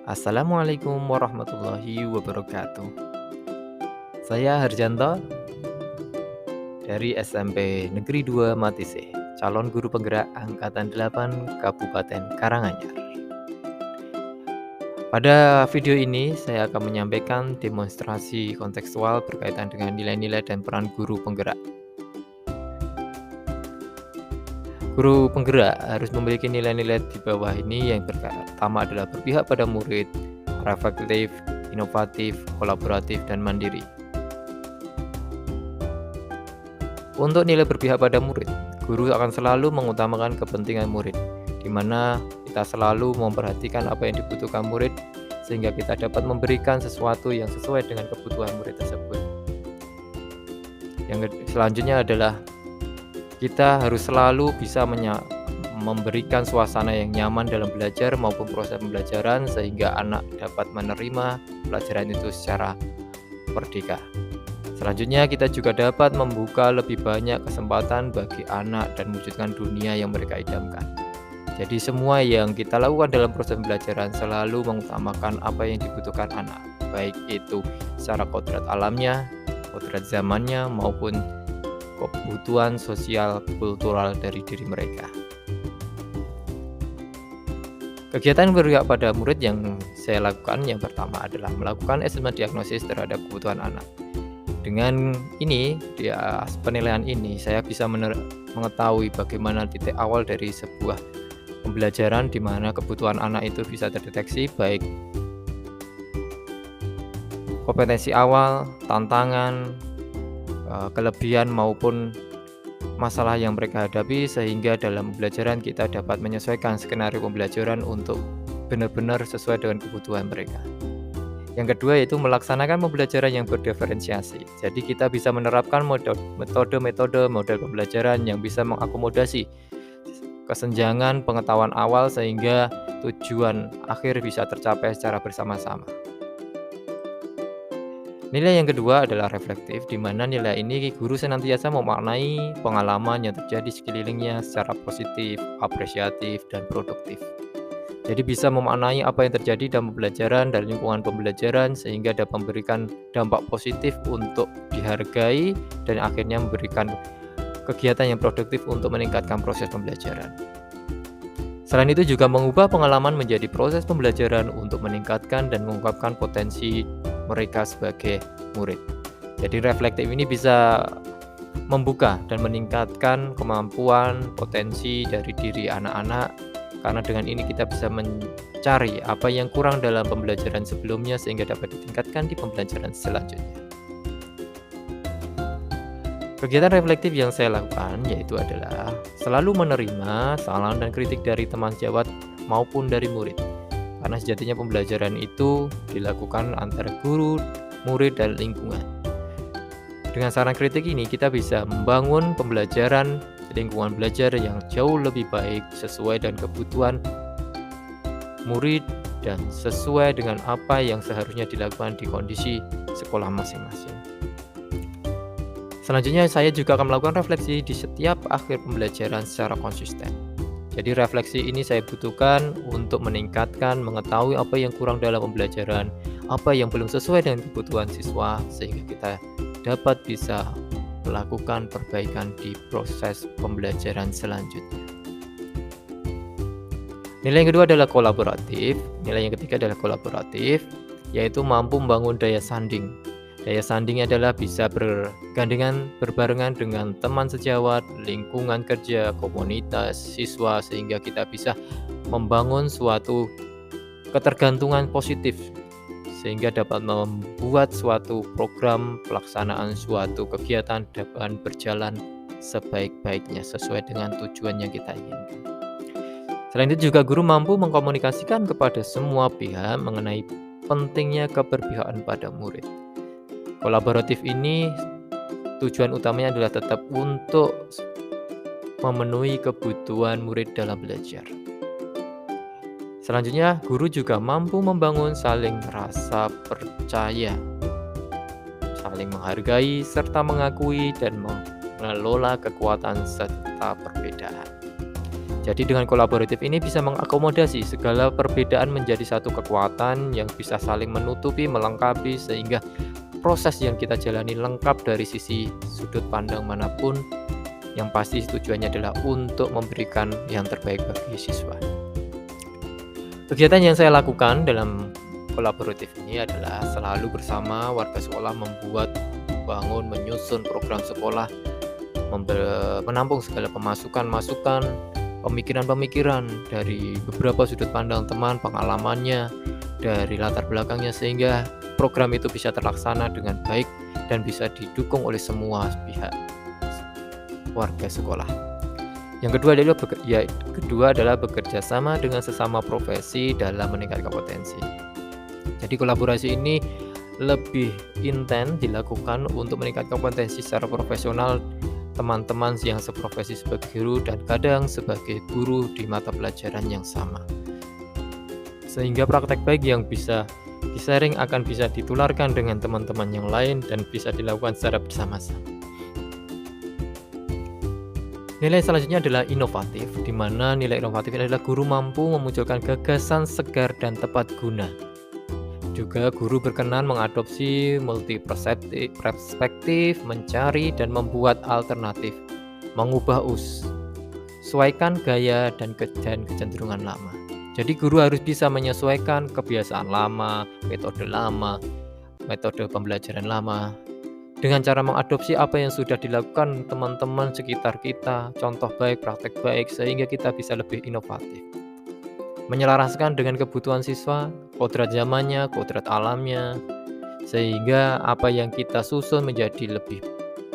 Assalamualaikum warahmatullahi wabarakatuh. Saya Harjanto dari SMP Negeri 2 Matise, calon guru penggerak angkatan 8 Kabupaten Karanganyar. Pada video ini saya akan menyampaikan demonstrasi kontekstual berkaitan dengan nilai-nilai dan peran guru penggerak. Guru penggerak harus memiliki nilai-nilai di bawah ini yang pertama adalah berpihak pada murid, reflektif, inovatif, kolaboratif, dan mandiri. Untuk nilai berpihak pada murid, guru akan selalu mengutamakan kepentingan murid, di mana kita selalu memperhatikan apa yang dibutuhkan murid, sehingga kita dapat memberikan sesuatu yang sesuai dengan kebutuhan murid tersebut. Yang selanjutnya adalah kita harus selalu bisa memberikan suasana yang nyaman dalam belajar maupun proses pembelajaran, sehingga anak dapat menerima pelajaran itu secara merdeka. Selanjutnya, kita juga dapat membuka lebih banyak kesempatan bagi anak dan mewujudkan dunia yang mereka idamkan. Jadi semua yang kita lakukan dalam proses pembelajaran selalu mengutamakan apa yang dibutuhkan anak, baik itu secara kodrat alamnya, kodrat zamannya, maupun kebutuhan sosial kultural dari diri mereka. Kegiatan berpihak pada murid yang saya lakukan yang pertama adalah melakukan asesmen diagnosis terhadap kebutuhan anak. Dengan ini, di penilaian ini, saya bisa mengetahui bagaimana titik awal dari sebuah pembelajaran di mana kebutuhan anak itu bisa terdeteksi, baik kompetensi awal, tantangan, kelebihan maupun masalah yang mereka hadapi, sehingga dalam pembelajaran kita dapat menyesuaikan skenario pembelajaran untuk benar-benar sesuai dengan kebutuhan mereka. Yang kedua yaitu melaksanakan pembelajaran yang berdiferensiasi. Jadi kita bisa menerapkan metode-metode model pembelajaran yang bisa mengakomodasi kesenjangan pengetahuan awal sehingga tujuan akhir bisa tercapai secara bersama-sama. Nilai yang kedua adalah reflektif, di mana nilai ini guru senantiasa memaknai pengalaman yang terjadi sekelilingnya secara positif, apresiatif, dan produktif. Jadi bisa memaknai apa yang terjadi dalam pembelajaran dan lingkungan pembelajaran sehingga dapat memberikan dampak positif untuk dihargai dan akhirnya memberikan kegiatan yang produktif untuk meningkatkan proses pembelajaran. Selain itu juga mengubah pengalaman menjadi proses pembelajaran untuk meningkatkan dan mengungkapkan potensi mereka sebagai murid. Jadi reflektif ini bisa membuka dan meningkatkan kemampuan potensi dari diri anak-anak, karena dengan ini kita bisa mencari apa yang kurang dalam pembelajaran sebelumnya sehingga dapat ditingkatkan di pembelajaran selanjutnya. Kegiatan reflektif yang saya lakukan yaitu adalah selalu menerima saran dan kritik dari teman sejawat maupun dari murid. Karena sejatinya pembelajaran itu dilakukan antara guru, murid, dan lingkungan. Dengan saran kritik ini kita bisa membangun pembelajaran lingkungan belajar yang jauh lebih baik sesuai dengan kebutuhan murid dan sesuai dengan apa yang seharusnya dilakukan di kondisi sekolah masing-masing. Selanjutnya saya juga akan melakukan refleksi di setiap akhir pembelajaran secara konsisten. Jadi refleksi ini saya butuhkan untuk meningkatkan, mengetahui apa yang kurang dalam pembelajaran, apa yang belum sesuai dengan kebutuhan siswa, sehingga kita dapat bisa melakukan perbaikan di proses pembelajaran selanjutnya. Nilai yang kedua adalah kolaboratif. Nilai yang ketiga adalah kolaboratif, yaitu mampu membangun daya sanding. Daya sanding adalah bisa bergandengan, berbarengan dengan teman sejawat, lingkungan kerja, komunitas, siswa, sehingga kita bisa membangun suatu ketergantungan positif, sehingga dapat membuat suatu program pelaksanaan suatu kegiatan dapat berjalan sebaik-baiknya sesuai dengan tujuan yang kita inginkan. Selain itu juga guru mampu mengkomunikasikan kepada semua pihak mengenai pentingnya keberpihakan pada murid. Kolaboratif ini tujuan utamanya adalah tetap untuk memenuhi kebutuhan murid dalam belajar. Selanjutnya, guru juga mampu membangun saling rasa percaya, saling menghargai, serta mengakui dan mengelola kekuatan serta perbedaan. Jadi dengan kolaboratif ini bisa mengakomodasi segala perbedaan menjadi satu kekuatan yang bisa saling menutupi, melengkapi, sehingga proses yang kita jalani lengkap dari sisi sudut pandang manapun, yang pasti tujuannya adalah untuk memberikan yang terbaik bagi siswa. Kegiatan yang saya lakukan dalam kolaboratif ini adalah selalu bersama warga sekolah membuat, bangun, menyusun program sekolah, menampung segala masukan, pemikiran-pemikiran dari beberapa sudut pandang teman, pengalamannya, dari latar belakangnya, sehingga program itu bisa terlaksana dengan baik dan bisa didukung oleh semua pihak warga sekolah. Yang kedua adalah bekerja sama dengan sesama profesi dalam meningkatkan potensi. Jadi kolaborasi ini lebih intens dilakukan untuk meningkatkan potensi secara profesional teman-teman yang seprofesi sebagai guru dan kadang sebagai guru di mata pelajaran yang sama. Sehingga praktek baik yang bisa di-sharing akan bisa ditularkan dengan teman-teman yang lain dan bisa dilakukan secara bersama-sama. Nilai selanjutnya adalah inovatif, di mana nilai inovatif adalah guru mampu memunculkan gagasan segar dan tepat guna. Juga guru berkenan mengadopsi multi perspektif, mencari dan membuat alternatif, mengubah sesuaikan gaya dan kecenderungan lama. Jadi guru harus bisa menyesuaikan kebiasaan lama, metode pembelajaran lama, dengan cara mengadopsi apa yang sudah dilakukan teman-teman sekitar kita, contoh baik, praktek baik, sehingga kita bisa lebih inovatif. Menyelaraskan dengan kebutuhan siswa, kodrat zamannya, kodrat alamnya, sehingga apa yang kita susun menjadi lebih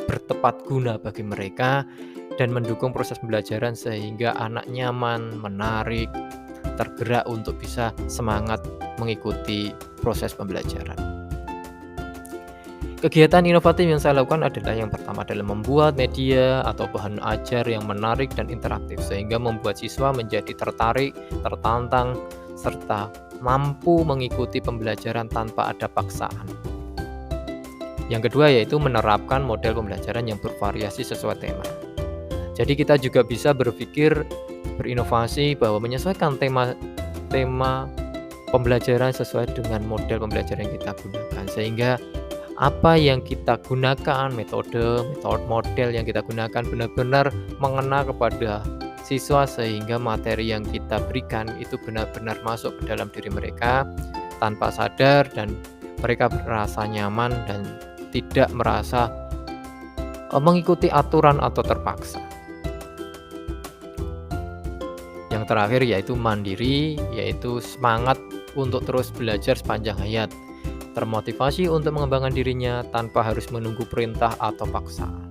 bertepat guna bagi mereka dan mendukung proses pembelajaran sehingga anak nyaman, menarik, tergerak untuk bisa semangat mengikuti proses pembelajaran. Kegiatan inovatif yang saya lakukan adalah yang pertama adalah membuat media atau bahan ajar yang menarik dan interaktif sehingga membuat siswa menjadi tertarik, tertantang, serta mampu mengikuti pembelajaran tanpa ada paksaan. Yang kedua yaitu menerapkan model pembelajaran yang bervariasi sesuai tema. Jadi kita juga bisa berpikir berinovasi bahwa menyesuaikan tema pembelajaran sesuai dengan model pembelajaran yang kita gunakan sehingga apa yang kita gunakan, model yang kita gunakan benar-benar mengena kepada siswa sehingga materi yang kita berikan itu benar-benar masuk ke dalam diri mereka tanpa sadar dan mereka merasa nyaman dan tidak merasa mengikuti aturan atau terpaksa. Yang terakhir yaitu mandiri, yaitu semangat untuk terus belajar sepanjang hayat. Termotivasi untuk mengembangkan dirinya tanpa harus menunggu perintah atau paksaan.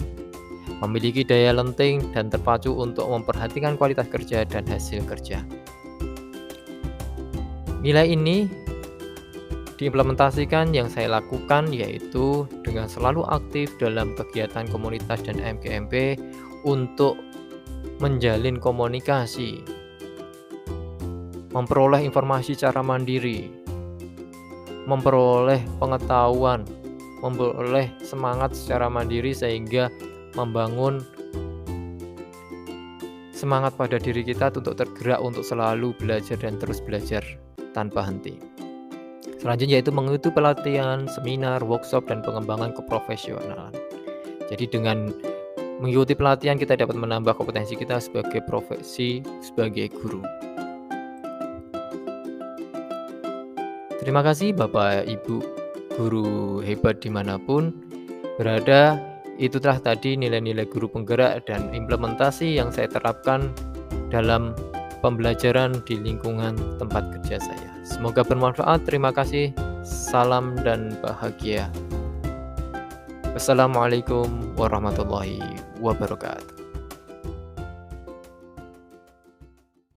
Memiliki daya lenting dan terpacu untuk memperhatikan kualitas kerja dan hasil kerja. Nilai ini diimplementasikan yang saya lakukan yaitu dengan selalu aktif dalam kegiatan komunitas dan MGMP untuk menjalin komunikasi, memperoleh informasi secara mandiri, memperoleh pengetahuan, memperoleh semangat secara mandiri sehingga membangun semangat pada diri kita untuk tergerak untuk selalu belajar dan terus belajar tanpa henti. Selanjutnya yaitu mengikuti pelatihan, seminar, workshop, dan pengembangan keprofesionalan. Jadi dengan mengikuti pelatihan kita dapat menambah kompetensi kita sebagai profesi, sebagai guru. Terima kasih Bapak Ibu guru hebat dimanapun berada. Itu telah tadi nilai-nilai guru penggerak dan implementasi yang saya terapkan dalam pembelajaran di lingkungan tempat kerja saya. Semoga bermanfaat. Terima kasih. Salam dan bahagia. Wassalamualaikum warahmatullahi wabarakatuh.